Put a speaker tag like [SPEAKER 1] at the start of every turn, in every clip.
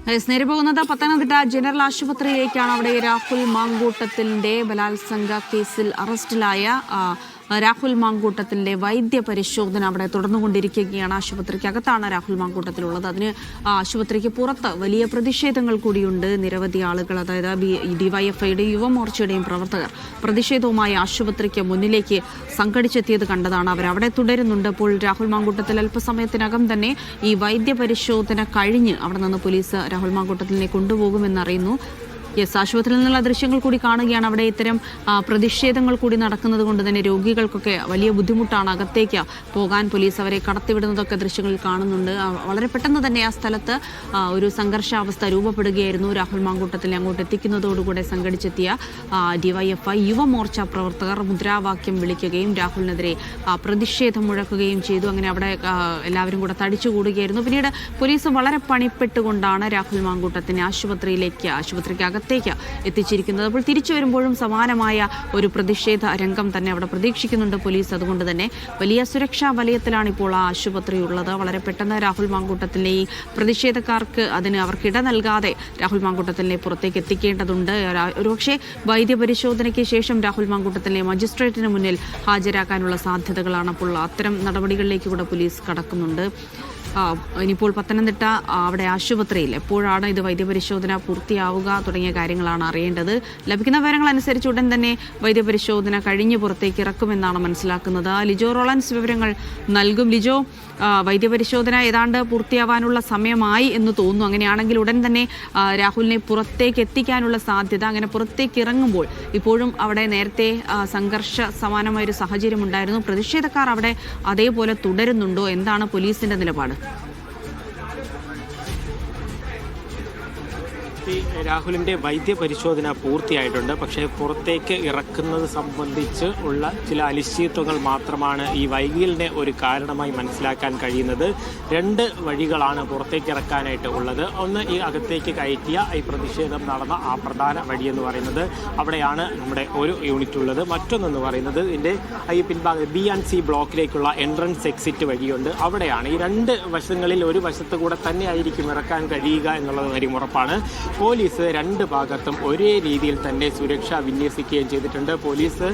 [SPEAKER 1] നേരെ പോകുന്നത് പത്തനംതിട്ട ജനറൽ ആശുപത്രിയിലേക്കാണ്. അവിടെ രാഹുൽ മാങ്കൂട്ടത്തിന്റെ ബലാത്സംഗ കേസിൽ അറസ്റ്റിലായ രാഹുൽ മാങ്കൂട്ടത്തിന്റെ വൈദ്യ പരിശോധന അവിടെ തുടർന്നുകൊണ്ടിരിക്കുകയാണ്. ആശുപത്രിക്കകത്താണ് രാഹുൽ മാങ്കൂട്ടത്തിലുള്ളത്. അതിന് ആശുപത്രിക്ക് പുറത്ത് വലിയ പ്രതിഷേധങ്ങൾ കൂടിയുണ്ട്. നിരവധി ആളുകൾ, അതായത് ഡിവൈഎഫ്ഐയുടെയും യുവമോർച്ചയുടെയും പ്രവർത്തകർ പ്രതിഷേധവുമായി ആശുപത്രിക്ക് മുന്നിലേക്ക് സംഘടിച്ചെത്തിയത് കണ്ടതാണ്. അവരവിടെ തുടരുന്നുണ്ട്. ഇപ്പോൾ രാഹുൽ മാങ്കൂട്ടത്തിൽ അല്പസമയത്തിനകം തന്നെ ഈ വൈദ്യ പരിശോധന കഴിഞ്ഞ് അവിടെ നിന്ന് പോലീസ് രാഹുൽ മാങ്കൂട്ടത്തിനെ കൊണ്ടുപോകുമെന്നറിയുന്നു. ആശുപത്രിയിൽ നിന്നുള്ള ദൃശ്യങ്ങൾ കൂടി കാണുകയാണ്. അവിടെ ഇത്തരം പ്രതിഷേധങ്ങൾ കൂടി നടക്കുന്നത് കൊണ്ട് തന്നെ രോഗികൾക്കൊക്കെ വലിയ ബുദ്ധിമുട്ടാണ്. അകത്തേക്ക് പോകാൻ പോലീസ് അവരെ കടത്തിവിടുന്നതൊക്കെ ദൃശ്യങ്ങളിൽ കാണുന്നുണ്ട്. വളരെ പെട്ടെന്ന് തന്നെ ആ സ്ഥലത്ത് ഒരു സംഘർഷാവസ്ഥ രൂപപ്പെടുകയായിരുന്നു. രാഹുൽ മാങ്കൂട്ടത്തിനെ അങ്ങോട്ട് എത്തിക്കുന്നതോടുകൂടെ സംഘടിച്ചെത്തിയ ഡിവൈഎഫ്ഐ യുവമോർച്ച പ്രവർത്തകർ മുദ്രാവാക്യം വിളിക്കുകയും രാഹുലിനെതിരെ പ്രതിഷേധം മുഴക്കുകയും ചെയ്തു. അങ്ങനെ അവിടെ എല്ലാവരും കൂടെ തടിച്ചുകൂടുകയായിരുന്നു. പിന്നീട് പോലീസ് വളരെ പണിപ്പെട്ടുകൊണ്ടാണ് രാഹുൽ മാങ്കൂട്ടത്തിനെ ആശുപത്രിക്കകത്തേക്ക് എത്തിച്ചിരിക്കുന്നത്. അപ്പോൾ തിരിച്ചു വരുമ്പോഴും സമാനമായ ഒരു പ്രതിഷേധ രംഗം തന്നെ അവിടെ പ്രതീക്ഷിക്കുന്നുണ്ട് പോലീസ്. അതുകൊണ്ട് തന്നെ വലിയ സുരക്ഷാ വലയത്തിലാണ് ഇപ്പോൾ ആ ആശുപത്രി ഉള്ളത്. വളരെ പെട്ടെന്ന് രാഹുൽ മാങ്കൂട്ടത്തിലെ ഈ പ്രതിഷേധക്കാർക്ക് അവർക്കിട നൽകാതെ രാഹുൽ മാങ്കൂട്ടത്തിനെ പുറത്തേക്ക് എത്തിക്കേണ്ടതുണ്ട്. ഒരുപക്ഷെ വൈദ്യപരിശോധനയ്ക്ക് ശേഷം രാഹുൽ മാങ്കൂട്ടത്തിനെ മജിസ്ട്രേറ്റിന് മുന്നിൽ ഹാജരാക്കാനുള്ള സാധ്യതകളാണ്. അപ്പോൾ അത്തരം നടപടികളിലേക്ക് കൂടെ പോലീസ് കടക്കുന്നുണ്ട്. ഇനിയിപ്പോൾ പത്തനംതിട്ട അവിടെ ആശുപത്രിയിൽ എപ്പോഴാണ് ഇത് വൈദ്യപരിശോധന പൂർത്തിയാവുക തുടങ്ങിയ കാര്യങ്ങളാണ് അറിയേണ്ടത്. ലഭിക്കുന്ന വിവരങ്ങൾ അനുസരിച്ച് ഉടൻ തന്നെ വൈദ്യപരിശോധന കഴിഞ്ഞ് പുറത്തേക്ക് ഇറക്കുമെന്നാണ് മനസ്സിലാക്കുന്നത്. ലിജോ റോളൻസ് വിവരങ്ങൾ നൽകും. ലിജോ, വൈദ്യപരിശോധന ഏതാണ്ട് പൂർത്തിയാവാനുള്ള സമയമായി എന്ന് തോന്നുന്നു. അങ്ങനെയാണെങ്കിൽ ഉടൻ തന്നെ രാഹുലിനെ പുറത്തേക്ക് എത്തിക്കാനുള്ള സാധ്യത, അങ്ങനെ പുറത്തേക്ക് ഇറങ്ങുമ്പോൾ ഇപ്പോഴും അവിടെ നേരത്തെ സംഘർഷ സമാനമായൊരു സാഹചര്യം ഉണ്ടായിരുന്നു. പ്രതിഷേധക്കാർ അവിടെ അതേപോലെ തുടരുന്നുണ്ടോ? എന്താണ് പോലീസിന്റെ നിലപാട്?
[SPEAKER 2] രാഹുലിൻ്റെ വൈദ്യപരിശോധന പൂർത്തിയായിട്ടുണ്ട്. പക്ഷേ പുറത്തേക്ക് ഇറക്കുന്നത് സംബന്ധിച്ച് ഉള്ള ചില അനിശ്ചിതത്വങ്ങൾ മാത്രമാണ് ഈ വൈകലിനെ ഒരു കാരണമായി മനസ്സിലാക്കാൻ കഴിയുന്നത്. രണ്ട് വഴികളാണ് പുറത്തേക്ക് ഇറക്കാനായിട്ട് ഉള്ളത്. ഒന്ന്, ഈ അകത്തേക്ക് കയറ്റിയ ഈ പ്രതിഷേധം നടന്ന ആ പ്രധാന വഴിയെന്ന് പറയുന്നത് അവിടെയാണ് നമ്മുടെ ഒരു യൂണിറ്റ് ഉള്ളത്. മറ്റൊന്നെന്ന് പറയുന്നത് ഇതിൻ്റെ ഈ പിൻഭാഗം B&C ബ്ലോക്കിലേക്കുള്ള എൻട്രൻസ് എക്സിറ്റ് വഴിയുണ്ട്. അവിടെയാണ്. ഈ രണ്ട് വശങ്ങളിൽ ഒരു വശത്ത് കൂടെ തന്നെ ആയിരിക്കും ഇറക്കാൻ കഴിയുക എന്നുള്ളത് കാര്യം ഉറപ്പാണ്. പോലീസ് രണ്ട് ഭാഗത്തും ഒരേ രീതിയിൽ തന്നെ സുരക്ഷ വിന്യസിക്കുകയും ചെയ്തിട്ടുണ്ട്. പോലീസ്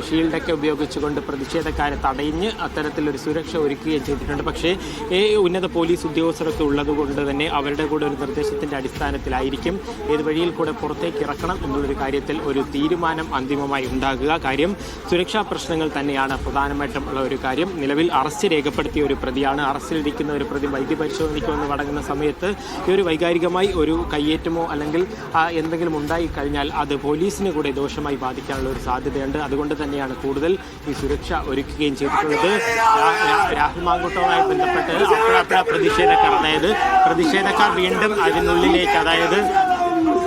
[SPEAKER 2] ഷീൽഡൊക്കെ ഉപയോഗിച്ചുകൊണ്ട് പ്രതിഷേധക്കാരെ തടഞ്ഞ് അത്തരത്തിലൊരു സുരക്ഷ ഒരുക്കുകയും ചെയ്തിട്ടുണ്ട്. പക്ഷേ ഉന്നത പോലീസ് ഉദ്യോഗസ്ഥരൊക്കെ ഉള്ളതുകൊണ്ട് തന്നെ അവരുടെ കൂടെ ഒരു നിർദ്ദേശത്തിൻ്റെ അടിസ്ഥാനത്തിലായിരിക്കും ഏത് വഴിയിൽ കൂടെ പുറത്തേക്ക് ഇറക്കണം എന്നുള്ളൊരു കാര്യത്തിൽ ഒരു തീരുമാനം അന്തിമമായി ഉണ്ടാകുക. കാര്യം സുരക്ഷാ പ്രശ്നങ്ങൾ തന്നെയാണ് പ്രധാനമായിട്ടും ഉള്ള ഒരു കാര്യം. നിലവിൽ അറസ്റ്റ് രേഖപ്പെടുത്തിയ ഒരു പ്രതിയാണ്. അറസ്റ്റിലിരിക്കുന്ന ഒരു പ്രതി വൈദ്യപരിശോധനയ്ക്ക് വന്ന് മടങ്ങുന്ന സമയത്ത് ഈ ഒരു വൈകാരികമായി ഒരു കയ്യേറ്റമോ അല്ലെങ്കിൽ എന്തെങ്കിലും ഉണ്ടായിക്കഴിഞ്ഞാൽ അത് പോലീസിനെ കൂടെ ദോഷമായി ബാധിക്കാനുള്ള ഒരു സാധ്യതയുണ്ട്. അതുകൊണ്ട് തന്നെയാണ് കൂടുതൽ ഈ സുരക്ഷ ഒരുക്കുകയും ചെയ്തിട്ടുള്ളത്. രാഹുൽ മാങ്കൂട്ടവുമായി ബന്ധപ്പെട്ട് അപ്പോഴപ്പോഴ പ്രതിഷേധക്കാർ വീണ്ടും അതിനുള്ളിലേക്ക്, അതായത്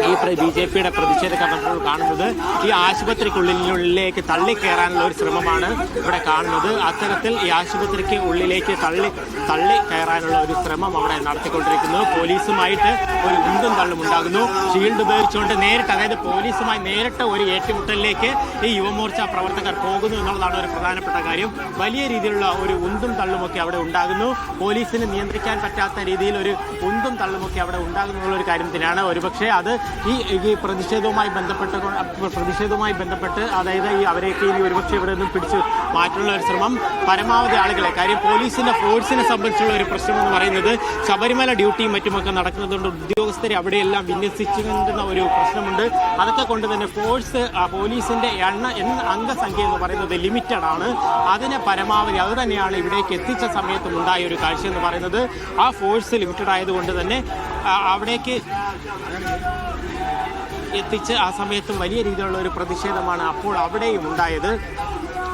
[SPEAKER 2] ഈ BJPയുടെ പ്രതിഷേധക്കാർ നമ്മൾ കാണുന്നത് ഈ ആശുപത്രിക്കുള്ളിലേക്ക് തള്ളിക്കയറാനുള്ള ഒരു ശ്രമമാണ് ഇവിടെ കാണുന്നത്. അത്തരത്തിൽ ഈ ആശുപത്രിക്ക് ഉള്ളിലേക്ക് തള്ളി കയറാനുള്ള ഒരു ശ്രമം അവിടെ നടത്തിക്കൊണ്ടിരിക്കുന്നു. പോലീസുമായിട്ട് ഒരു ഉന്തും തള്ളും ഉണ്ടാകുന്നു. ഷീൽഡ് ഉപയോഗിച്ചുകൊണ്ട് നേരിട്ട്, അതായത് പോലീസുമായി നേരിട്ട് ഒരു ഏറ്റുമുട്ടലിലേക്ക് ഈ യുവമോർച്ച പ്രവർത്തകർ പോകുന്നു എന്നുള്ളതാണ് ഒരു പ്രധാനപ്പെട്ട കാര്യം. വലിയ രീതിയിലുള്ള ഒരു ഉന്തും തള്ളുമൊക്കെ അവിടെ ഉണ്ടാകുന്നു. പോലീസിന് നിയന്ത്രിക്കാൻ പറ്റാത്ത രീതിയിൽ ഒരു ഉന്തും തള്ളുമൊക്കെ അവിടെ ഉണ്ടാകുന്നുള്ള കാര്യത്തിനാണ്. ഒരുപക്ഷെ അത് ഈ പ്രതിഷേധവുമായി ബന്ധപ്പെട്ട് അതായത് ഈ അവരെയൊക്കെ ഇനി ഒരുപക്ഷെ ഇവിടെ നിന്നും പിടിച്ച് മാറ്റാനുള്ള ഒരു ശ്രമം പരമാവധി ആളുകളെ, കാര്യം പോലീസിന്റെ ഫോഴ്സിനെ സംബന്ധിച്ചുള്ള ഒരു പ്രശ്നം എന്ന് പറയുന്നത് ശബരിമല ഡ്യൂട്ടിയും മറ്റുമൊക്കെ നടക്കുന്നതുകൊണ്ട് ഉദ്യോഗസ്ഥരെ അവിടെയെല്ലാം വിന്യസിച്ചിരുന്ന ഒരു പ്രശ്നമുണ്ട്. അതൊക്കെ കൊണ്ട് തന്നെ പോലീസിന്റെ അംഗസംഖ്യ എന്ന് പറയുന്നത് ലിമിറ്റഡ് ആണ്. അതിനെ പരമാവധി അത് തന്നെയാണ് ഇവിടേക്ക് എത്തിച്ച സമയത്തും ഉണ്ടായ ഒരു കാഴ്ച എന്ന് പറയുന്നത്. ആ ഫോഴ്സ് ലിമിറ്റഡ് ആയതുകൊണ്ട് തന്നെ അവിടേക്ക് എത്തിച്ച് ആ സമയത്തും വലിയ രീതിയിലുള്ള ഒരു പ്രതിഷേധമാണ് അപ്പോൾ അവിടെയും ഉണ്ടായത്.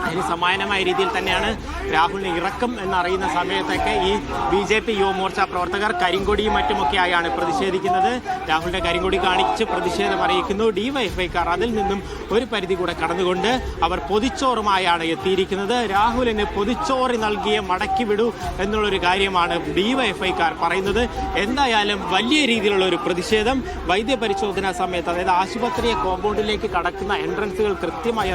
[SPEAKER 2] അതിന് സമാനമായ രീതിയിൽ തന്നെയാണ് രാഹുലിനെ ഇറക്കം എന്നറിയുന്ന സമയത്തൊക്കെ ഈ BJP യുവമോർച്ച പ്രവർത്തകർ കരിങ്കൊടിയും മറ്റുമൊക്കെ ആയാണ് പ്രതിഷേധിക്കുന്നത്. രാഹുലിൻ്റെ കരിങ്കൊടി കാണിച്ച് പ്രതിഷേധം അറിയിക്കുന്നു. ഡിവൈഎഫ്ഐക്കാർ അതിൽ നിന്നും ഒരു പരിധി കൂടെ കടന്നുകൊണ്ട് അവർ പൊതിച്ചോറുമായാണ് എത്തിയിരിക്കുന്നത്. രാഹുലിന് പൊതിച്ചോറ് നൽകിയ മടക്കി വിടൂ എന്നുള്ളൊരു കാര്യമാണ് ഡിവൈഎഫ്ഐക്കാർ പറയുന്നത്. എന്തായാലും വലിയ രീതിയിലുള്ള ഒരു പ്രതിഷേധം വൈദ്യപരിശോധനാ സമയത്ത്, അതായത് ആശുപത്രി കോമ്പൗണ്ടിലേക്ക് കടക്കുന്ന എൻട്രൻസുകൾ കൃത്യമായി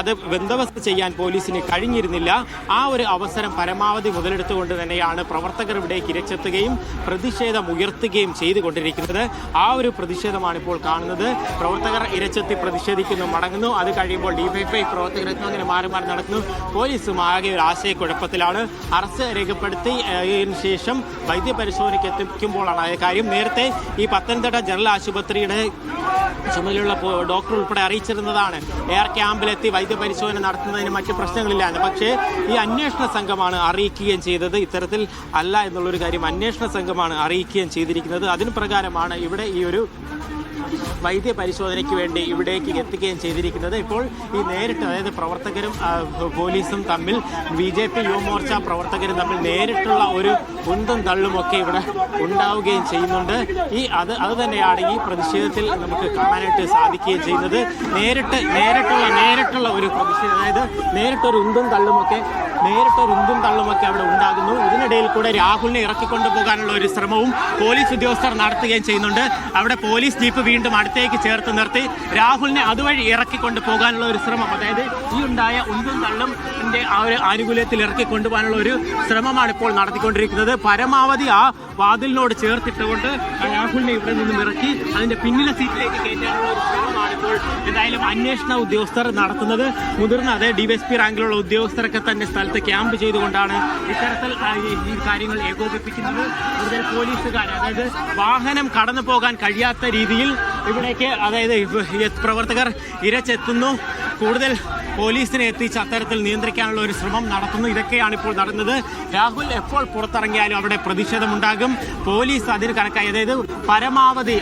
[SPEAKER 2] അത് ബന്ദോബസ്ത് ചെയ്യാൻ പോലീസിന് കഴിഞ്ഞിരുന്നില്ല. ആ ഒരു അവസരം പരമാവധി മുതലെടുത്തുകൊണ്ട് തന്നെയാണ് പ്രവർത്തകർ ഇവിടേക്ക് ഇരച്ചെത്തുകയും പ്രതിഷേധം ഉയർത്തുകയും ചെയ്തുകൊണ്ടിരിക്കുന്നത്. ആ ഒരു പ്രതിഷേധമാണ് ഇപ്പോൾ കാണുന്നത്. പ്രവർത്തകർ ഇരച്ചെത്തി പ്രതിഷേധിക്കുന്നു, മടങ്ങുന്നു. അത് കഴിയുമ്പോൾ ഡിവൈഎഫ്ഐ പ്രവർത്തകരെത്തും, അങ്ങനെ മാറി മാറി നടക്കുന്നു. പോലീസും ആകെ ഒരു ആശയക്കുഴപ്പത്തിലാണ്. അറസ്റ്റ് രേഖപ്പെടുത്തിയതിനു ശേഷം വൈദ്യപരിശോധനയ്ക്ക് എത്തിക്കുമ്പോഴാണ് ആ കാര്യം. നേരത്തെ ഈ പത്തനംതിട്ട ജനറൽ ആശുപത്രിയുടെ ചുമതലയുള്ള ഡോക്ടർ ഉൾപ്പെടെ അറിയിച്ചിരുന്നതാണ് എയർ ക്യാമ്പിലെത്തി വൈദ്യപരിശോധന നടത്തുന്നതിന് മറ്റ് പ്രശ്നങ്ങളില്ലാന്ന്. പക്ഷേ ഈ അന്വേഷണ സംഘമാണ് അറിയിക്കുകയും ചെയ്തത്. ഇത്തരത്തിൽ അല്ല എന്നുള്ളൊരു കാര്യം അന്വേഷണ സംഘമാണ് അറിയിക്കുകയും ചെയ്തിരിക്കുന്നത്. അതിന് പ്രകാരമാണ് ഇവിടെ ഈ ഒരു വൈദ്യ പരിശോധനയ്ക്ക് വേണ്ടി ഇവിടേക്ക് എത്തുകയും ചെയ്തിരിക്കുന്നത്. ഇപ്പോൾ ഈ നേരിട്ട്, അതായത് പ്രവർത്തകരും പോലീസും തമ്മിൽ, BJP യുവമോർച്ച പ്രവർത്തകരും തമ്മിൽ നേരിട്ടുള്ള ഒരു ഉന്തും തള്ളുമൊക്കെ ഇവിടെ ഉണ്ടാവുകയും ചെയ്യുന്നുണ്ട്. അത് തന്നെയാണ് ഈ പ്രതിഷേധത്തിൽ നമുക്ക് കാണാനായിട്ട് സാധിക്കുകയും ചെയ്യുന്നത്. നേരിട്ടുള്ള ഒരു പ്രതിഷേധം, അതായത് നേരിട്ടൊരു ഉന്തും തള്ളുമൊക്കെ അവിടെ ഉണ്ടാകുന്നു. ഇതിനിടയിൽ കൂടെ രാഹുലിനെ ഇറക്കിക്കൊണ്ടു പോകാനുള്ള ഒരു ശ്രമവും പോലീസ് ഉദ്യോഗസ്ഥർ നടത്തുകയും ചെയ്യുന്നുണ്ട്. അവിടെ പോലീസ് ജീപ്പ് വീണ്ടും അടുത്തേക്ക് ചേർത്ത് നിർത്തി രാഹുലിനെ അതുവഴി ഇറക്കിക്കൊണ്ട് പോകാനുള്ള ഒരു ശ്രമം, അതായത് ഈ ഉണ്ടായ ഉന്തും തള്ളും ആ ഒരു ആനുകൂല്യത്തിൽ ഇറക്കിക്കൊണ്ടുപോകാനുള്ള ഒരു ശ്രമമാണ് ഇപ്പോൾ നടത്തിക്കൊണ്ടിരിക്കുന്നത്. പരമാവധി ആ വാതിലിനോട് ചേർത്തിട്ടുകൊണ്ട് രാഹുലിനെ ഇവിടെ നിന്നും ഇറക്കി അതിന്റെ പിന്നിലെ സീറ്റിലേക്ക് കയറ്റാനുള്ള ഒരു ശ്രമമാണ് ഇപ്പോൾ എന്തായാലും അന്വേഷണ ഉദ്യോഗസ്ഥർ നടത്തുന്നത്. മുതിർന്ന DYSP റാങ്കിലുള്ള ഉദ്യോഗസ്ഥരൊക്കെ തന്നെ സ്ഥലത്ത് ക്യാമ്പ് ചെയ്തുകൊണ്ടാണ് ഇത്തരത്തിൽ ഈ കാര്യങ്ങൾ ഏകോപിപ്പിക്കുന്നത്. കൂടുതൽ പോലീസുകാർ, അതായത് വാഹനം കടന്നു പോകാൻ കഴിയാത്ത രീതിയിൽ ഇവിടേക്ക്, അതായത് പ്രവർത്തകർ ഇരച്ചെത്തുന്നു. കൂടുതൽ പോലീസിനെ എത്തിച്ച് അത്തരത്തിൽ നിയന്ത്രിക്കാനുള്ള ഒരു ശ്രമം നടത്തുന്നു. ഇതൊക്കെയാണ് ഇപ്പോൾ നടന്നത്. രാഹുൽ എപ്പോൾ പുറത്തിറങ്ങിയാലും അവിടെ പ്രതിഷേധമുണ്ടാകും. പോലീസ് അതിന് കണക്കായി, അതായത് പരമാവധി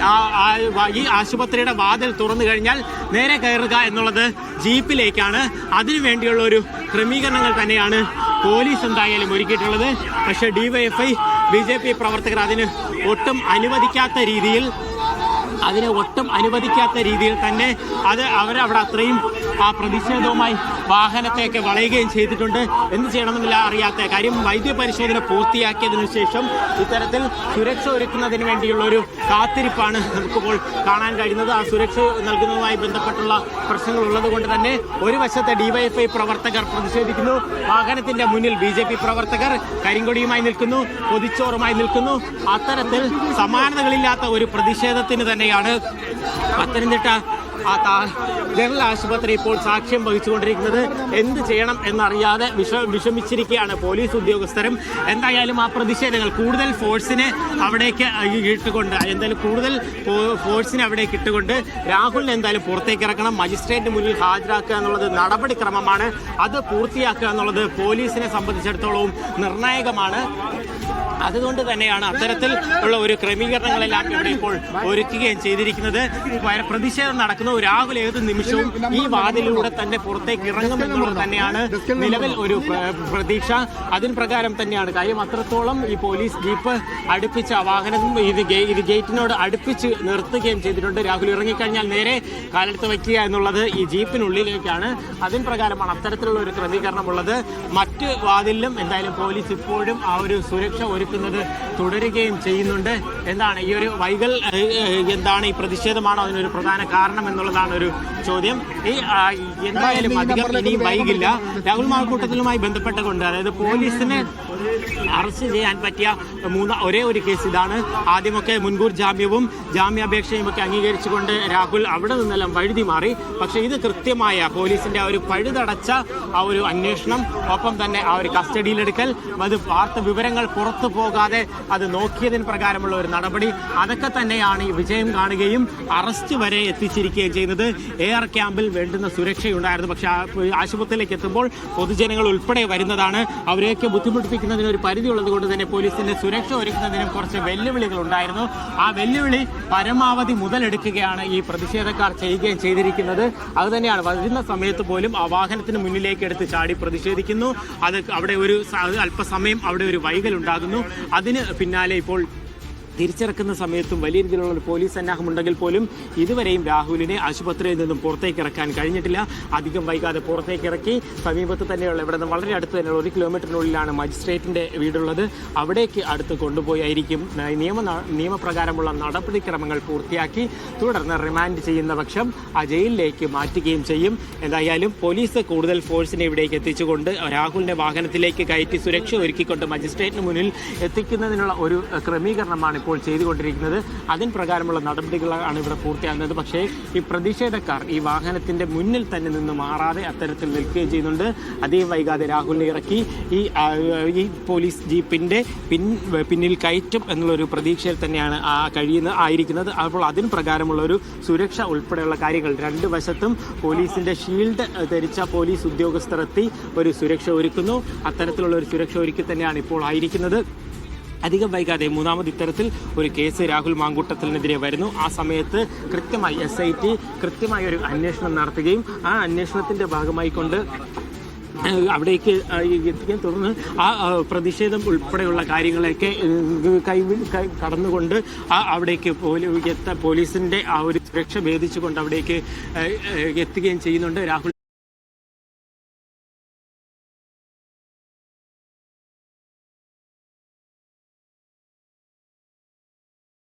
[SPEAKER 2] ഈ ആശുപത്രിയുടെ വാതിൽ തുറന്നു കഴിഞ്ഞാൽ നേരെ കയറുക എന്നുള്ളത് ജീപ്പിലേക്കാണ്. അതിനുവേണ്ടിയുള്ള ഒരു ക്രമീകരണങ്ങൾ തന്നെയാണ് പോലീസ് എന്തായാലും ഒരുക്കിയിട്ടുള്ളത്. പക്ഷേ DYFI BJP പ്രവർത്തകർ അതിന് ഒട്ടും അനുവദിക്കാത്ത രീതിയിൽ തന്നെ അവരവിടെ അത്രയും ആ പ്രതിഷേധവുമായി വാഹനത്തെയൊക്കെ വളയുകയും ചെയ്തിട്ടുണ്ട്. എന്ത് ചെയ്യണമെന്നില്ല അറിയാത്ത കാര്യം. വൈദ്യപരിശോധന പൂർത്തിയാക്കിയതിനു ശേഷം ഇത്തരത്തിൽ സുരക്ഷ ഒരുക്കുന്നതിന് വേണ്ടിയുള്ള ഒരു കാത്തിരിപ്പാണ് നമുക്കിപ്പോൾ കാണാൻ കഴിയുന്നത്. ആ സുരക്ഷ നൽകുന്നതുമായി ബന്ധപ്പെട്ടുള്ള പ്രശ്നങ്ങൾ ഉള്ളത് കൊണ്ട് തന്നെ ഒരു വശത്തെ DYFI പ്രവർത്തകർ പ്രതിഷേധിക്കുന്നു, വാഹനത്തിന്റെ മുന്നിൽ BJP പ്രവർത്തകർ കരിങ്കൊടിയുമായി നിൽക്കുന്നു, പൊതിച്ചോറുമായി നിൽക്കുന്നു. അത്തരത്തിൽ സമാനതകളില്ലാത്ത ഒരു പ്രതിഷേധത്തിന് തന്നെയാണ് പത്തനംതിട്ട ജനറൽ ആശുപത്രി ഇപ്പോൾ സാക്ഷ്യം വഹിച്ചുകൊണ്ടിരിക്കുന്നത്. എന്ത് ചെയ്യണം എന്നറിയാതെ വിഷമിച്ചിരിക്കുകയാണ് പോലീസ് ഉദ്യോഗസ്ഥരും. എന്തായാലും ആ പ്രതിഷേധങ്ങൾ കൂടുതൽ ഫോഴ്സിനെ അവിടേക്ക് ഇട്ടുകൊണ്ട് രാഹുലിനെ എന്തായാലും പുറത്തേക്ക് ഇറക്കണം, മജിസ്ട്രേറ്റിന് മുന്നിൽ ഹാജരാക്കുക എന്നുള്ളത് നടപടിക്രമമാണ്. അത് പൂർത്തിയാക്കുക എന്നുള്ളത് പോലീസിനെ സംബന്ധിച്ചിടത്തോളം നിർണായകമാണ്. അതുകൊണ്ട് തന്നെയാണ് അത്തരത്തിൽ ഉള്ള ഒരു ക്രമീകരണങ്ങളെല്ലാം ഇവിടെ ഇപ്പോൾ ഒരുക്കുകയും ചെയ്തിരിക്കുന്നത്. പ്രതിഷേധം നടക്കുന്ന രാഹുൽ ഏത് നിമിഷവും ഈ വാതിലൂടെ തന്നെ പുറത്തേക്ക് ഇറങ്ങുമെന്നുള്ളത് തന്നെയാണ് നിലവിൽ ഒരു പ്രതീക്ഷ. അതിന് പ്രകാരം തന്നെയാണ് കാര്യം. അത്രത്തോളം ഈ പോലീസ് ജീപ്പ് അടുപ്പിച്ച വാഹനം ഇത് ഗേറ്റിനോട് അടുപ്പിച്ച് നിർത്തുകയും ചെയ്തിട്ടുണ്ട്. രാഹുൽ ഇറങ്ങിക്കഴിഞ്ഞാൽ നേരെ കാലെടുത്ത് വയ്ക്കുക എന്നുള്ളത് ഈ ജീപ്പിനുള്ളിലേക്കാണ്. അതിന് പ്രകാരമാണ് അത്തരത്തിലുള്ള ഒരു ക്രമീകരണമുള്ളത്. മറ്റ് വാതിലിലും എന്തായാലും പോലീസ് ഇപ്പോഴും ആ ഒരു സുരക്ഷ തുടരുകയും ചെയ്യുന്നുണ്ട്. എന്താണ് ഈ ഒരു വൈകൽ, എന്താണ് ഈ പ്രതിഷേധമാണോ അതിനൊരു പ്രധാന കാരണം എന്നുള്ളതാണ് ഒരു ചോദ്യം. എന്തായാലും അധികം ഇനിയും വൈകില്ല. രാഹുൽ മാങ്കൂട്ടത്തിലുമായി ബന്ധപ്പെട്ടുകൊണ്ട്, അതായത് പോലീസിന് അറസ്റ്റ് ചെയ്യാൻ പറ്റിയ ഒരേ ഒരു കേസ് ഇതാണ്. ആദ്യമൊക്കെ മുൻകൂർ ജാമ്യവും ജാമ്യാപേക്ഷയും ഒക്കെ അംഗീകരിച്ചുകൊണ്ട് രാഹുൽ അവിടെ നിന്നെല്ലാം വഴുതി മാറി. പക്ഷേ ഇത് കൃത്യമായ പോലീസിന്റെ ആ ഒരു പഴുതടച്ച ആ ഒരു അന്വേഷണം, ഒപ്പം തന്നെ ആ ഒരു കസ്റ്റഡിയിലെടുക്കൽ, അത് വാർത്ത വിവരങ്ങൾ പുറത്തു പോകാതെ അത് നോക്കിയതിന് പ്രകാരമുള്ള ഒരു നടപടി, അതൊക്കെ തന്നെയാണ് ഈ വിജയം കാണുകയും അറസ്റ്റ് വരെ എത്തിച്ചിരിക്കുകയും ചെയ്യുന്നത്. എയർ ക്യാമ്പിൽ വേണ്ടുന്ന സുരക്ഷയുണ്ടായിരുന്നു. പക്ഷേ ആശുപത്രിയിലേക്ക് എത്തുമ്പോൾ പൊതുജനങ്ങൾ ഉൾപ്പെടെ വരുന്നതാണ്. അവരെയൊക്കെ ബുദ്ധിമുട്ടിപ്പിക്കുന്നതിന് ഒരു പരിധി ഉള്ളത് കൊണ്ട് തന്നെ പോലീസിന്റെ സുരക്ഷ ഒരുക്കുന്നതിനും കുറച്ച് വെല്ലുവിളികൾ ഉണ്ടായിരുന്നു. ആ വെല്ലുവിളി പരമാവധി മുതലെടുക്കുകയാണ് ഈ പ്രതിഷേധക്കാർ ചെയ്യുകയും ചെയ്തിരിക്കുന്നത്. അതുതന്നെയാണ് വരുന്ന സമയത്ത് പോലും ആ വാഹനത്തിന് മുന്നിലേക്ക് എടുത്ത് ചാടി പ്രതിഷേധിക്കുന്നു. അവിടെ ഒരു അല്പസമയം അവിടെ ഒരു വൈകൽ ഉണ്ടാകുന്നു. അതിന് പിന്നാലെ ഇപ്പോൾ തിരിച്ചിറക്കുന്ന സമയത്തും വലിയ രീതിയിലുള്ള ഒരു പോലീസ് സന്നാഹം ഉണ്ടെങ്കിൽ പോലും ഇതുവരെയും രാഹുലിനെ ആശുപത്രിയിൽ നിന്നും പുറത്തേക്ക് ഇറക്കാൻ കഴിഞ്ഞിട്ടില്ല. അധികം വൈകാതെ പുറത്തേക്ക് ഇറക്കി സമീപത്ത് തന്നെയുള്ള ഇവിടെ നിന്ന് വളരെ അടുത്ത് തന്നെയുള്ള 1 കിലോമീറ്ററിനുള്ളിലാണ് മജിസ്ട്രേറ്റിൻ്റെ വീടുള്ളത്. അവിടേക്ക് അടുത്ത് കൊണ്ടുപോയായിരിക്കും നിയമപ്രകാരമുള്ള നടപടിക്രമങ്ങൾ പൂർത്തിയാക്കി തുടർന്ന് റിമാൻഡ് ചെയ്യുന്ന പക്ഷം ആ ജയിലിലേക്ക് മാറ്റുകയും ചെയ്യും. എന്തായാലും പോലീസ് കൂടുതൽ ഫോഴ്സിനെ ഇവിടേക്ക് എത്തിച്ചുകൊണ്ട് രാഹുലിൻ്റെ വാഹനത്തിലേക്ക് കയറ്റി സുരക്ഷ ഒരുക്കിക്കൊണ്ട് മജിസ്ട്രേറ്റിന് മുന്നിൽ എത്തിക്കുന്നതിനുള്ള ഒരു ക്രമീകരണമാണ് ഇപ്പോൾ ചെയ്തുകൊണ്ടിരിക്കുന്നത്. അതിന് പ്രകാരമുള്ള നടപടികളാണ് ഇവിടെ പൂർത്തിയാകുന്നത്. പക്ഷേ ഈ പ്രതിഷേധക്കാർ ഈ വാഹനത്തിൻ്റെ മുന്നിൽ തന്നെ നിന്ന് മാറാതെ അത്തരത്തിൽ നിൽക്കുകയും ചെയ്യുന്നുണ്ട്. അധികം വൈകാതെ രാഹുലിനെ ഇറക്കി ഈ പോലീസ് ജീപ്പിൻ്റെ പിന്നിൽ കയറ്റും എന്നുള്ളൊരു പ്രതീക്ഷയിൽ തന്നെയാണ് ആയിരിക്കുന്നത്. അപ്പോൾ അതിന് പ്രകാരമുള്ള ഒരു സുരക്ഷ ഉൾപ്പെടെയുള്ള കാര്യങ്ങൾ 2 വശത്തും പോലീസിൻ്റെ ഷീൽഡ് ധരിച്ച പോലീസ് ഉദ്യോഗസ്ഥർ എത്തി ഒരു സുരക്ഷ ഒരുക്കുന്നു. അത്തരത്തിലുള്ള ഒരു സുരക്ഷ ഒരുക്കി തന്നെയാണ് ഇപ്പോൾ ആയിരിക്കുന്നത്. അധികം വൈകാതെ മൂന്നാമത് ഇത്തരത്തിൽ ഒരു കേസ് രാഹുൽ മാങ്കൂട്ടത്തിനെതിരെ വരുന്നു. ആ സമയത്ത് കൃത്യമായി SIT കൃത്യമായ ഒരു അന്വേഷണം നടത്തുകയും ആ അന്വേഷണത്തിൻ്റെ ഭാഗമായി കൊണ്ട് അവിടേക്ക് എത്തിക്കാൻ തുടർന്ന് ആ പ്രതിഷേധം ഉൾപ്പെടെയുള്ള കാര്യങ്ങളൊക്കെ കടന്നുകൊണ്ട് അവിടേക്ക് പോലീസിൻ്റെ ആ ഒരു സുരക്ഷ ഭേദിച്ചുകൊണ്ട് അവിടേക്ക് എത്തുകയും ചെയ്യുന്നുണ്ട്. രാഹുൽ